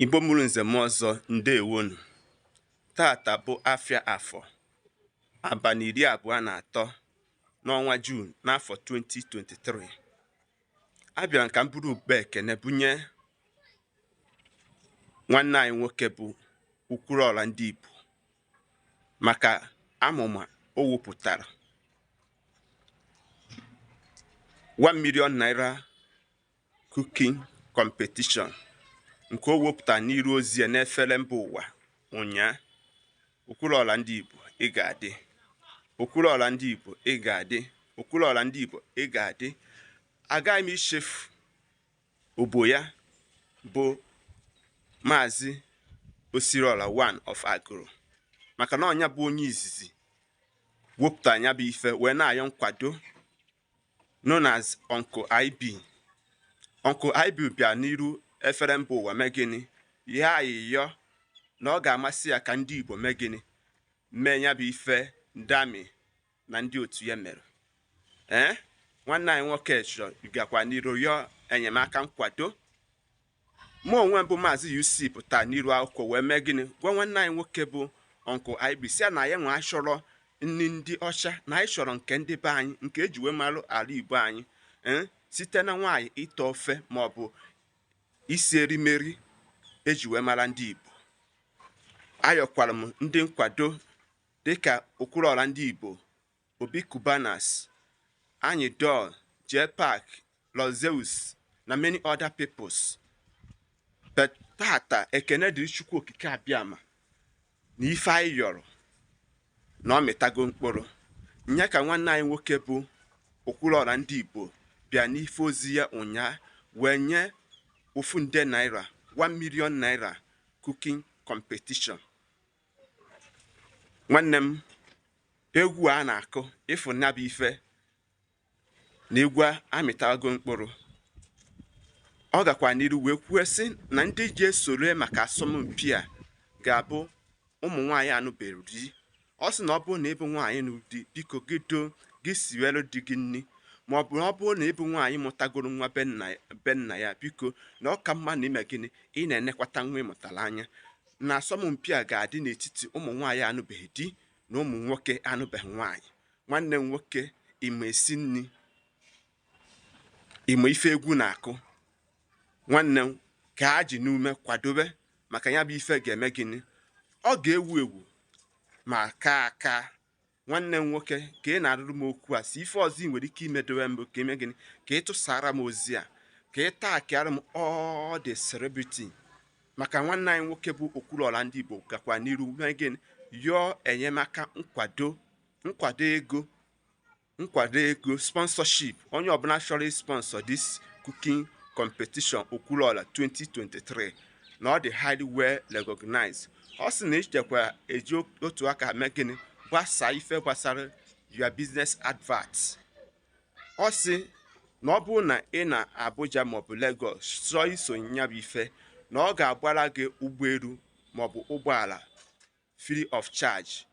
Igbo mụrụ nze m ọzọ ndewonu. Tata bụ afịa afọ abalị 23 n'ọnwa June n'afọ 2023. Abịara m ka m buru ube ekene bunye nwanne anyị nwoke bụ Okwuluora ndị Igbo maka amụma o wepụtara 1 million naira cooking competition nke o wepụtara n'iru ozi ya n'efere mba ụwa ụnyaahụ. Okwuluora ndị Igbo ị ga-adị, Okwuluora ndị Igbo ị ga-adị, Okwuluora ndị Igbo ị ga-adị. Agaghị m ichefu obo ya bụ Maazi-UC 1 of Agụrụ, maka na ọnya bụ onye izizi wepụtara anya bụ ife wee na-ayọ nkwado known as Uncle IB. Uncle IB bịa n'iru efere mba ụwa mee gịnị? Ihe ayịyọ na ọ ga-amasị ya ka ndị Igbo mee gịnị? Mee ya bụ ife ndami na ndị otu ya mere. Nwanne anyị nwoke chọrọ ịgakwa n'iru yọọ enyemaka nkwado. Mụ onwe bụ Maazi-UC pụta n'iru akwụkwọ wee mee gịnị? Gwa nwanne anyị nwoke bụ Uncle IB si ya na ya nwe achọrọ nri ndị ọcha, na anyị chọrọ nke ndị be anyị, nke eji wee marụ ala Igbo anyị, site na nwaanyị ite ofe maọbụ isi erimeri eji wee mara ndị Igbo. Ayọkwara m ndị nkwado dịka Okwuluora ndị Igbo, Obi Cubana, Anyidons, JPAC, Lord Zeus na many other peoples. But tata ekene dịrị Chukwu okike abịama na ife anyị yọrọ na ọ mịtago mkpụrụ. Nya ka nwanne anyị nwoke bụ Okwuluora ndị Igbo bịa n'ife ozi ya ụnyaahụ wee nye ofu nde naira 1 million naira cooking competition. Nwanne m, egwu a na-akụ ịfụ nya bụ ife na egwu amịtago mkpụrụ. Ọ gakwa n'iru wee kwuo sị na ndị ji esoro maka asọmpi a ga-abụ ụmụ nwaanyị anụbeghị di. Ọ sị na ọ bụrụ na ịbụ nwaanyị n'ụdị, biko gị siwere di gị nri, ma ọ bụ na ọ bụrụ na ịbụ nwaanyị mụtagoro nwa be nna ya, biko na ọ ka mma na ime gịnị? Ị na-enekwata nwa ịmụtara anya. Na asọmpi a ga-adị n'etiti ụmụ nwaanyị anụbeghị di na ụmụ nwoke anụbeghị nwaanyị. Nwanne m nwoke, ịma esi nri, ịma ife egwu na-akụ, nwanne m ka ha ji n'ume kwadobe, maka ya bụ ife ga-eme gịnị? Ọ ga-ewu ewu ma aka. Nwanne m nwoke, ka ị na-arụrụ m okwu a, si ife ọzọ ị nwere ike imedowe mbụ ka ime gịnị? Ka ị tụsara m ozi a, ka ị taakịara m all the celebrity, maka nwanne anyị nwoke bụ Okwuluora ndị Igbo gakwa n'iru mee gịnị? Yọọ enyemaka nkwado ego sponsorship. Onye ọbụla chọrọ sponsor this cooking competition Okwuluora 2023 na ọ dị highly well recognized. Ọ sị na ichekwa eji otu aka mee gịnị? Gbasa ife gbasara your business adverts. Ọ sị na ọ bụrụ na ị na Abuja maọbụ Lagos chọọ isonye ya bụ ife, na ọ ga-agbara gị ụgbọelu maọbụ ụgbọala free of charge,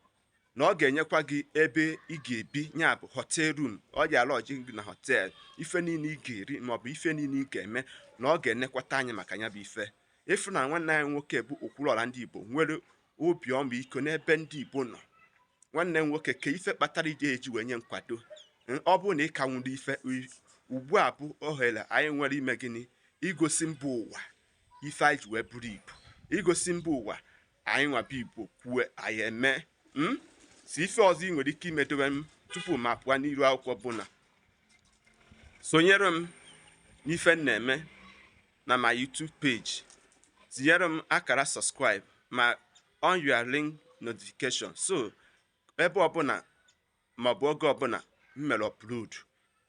na ọ ga-enyekwa gị ebe ị ga-ebi, ya bụ hotel room. Ọ ga-alọji gị na hotel, ife niile ị ga-eri maọbụ ife niile ị ga-eme, na ọ ga-enekwata anya maka ya bụ ife. Ịfụ na nwanne anyị nwoke bụ Okwuluora ndị Igbo nwere obi ọmịiko n'ebe ndị Igbo nọ. Nwanne m nwoke, ka ife kpatara ije eji wee nye nkwado. Ọ bụrụ na ị ka nwere ife, ugbu a bụ ohere anyị nwere ime gịnị? Igosi mba ụwa ife anyị ji wee buru Igbo, igosi mba ụwa anyị nwabụ Igbo kwue anyị eme. Si ife ọzọ ị nwere ike imedowe m tupu ma pụọ n'iru akwụkwọ bụ na sonyere m n'ife m na-eme na my YouTube page, tinyere m akara subscribe ma on your link notification, so ebe ọbụla maọbụ oge ọbụla m mere upload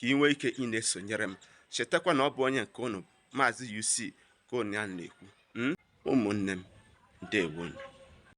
ka ị nwee ike ị na-esonyere m. Chetakwa na ọ bụ onye nke unu Maazi-UC ka unu ya na-ekwu. Ụmụnne m, ndewonu.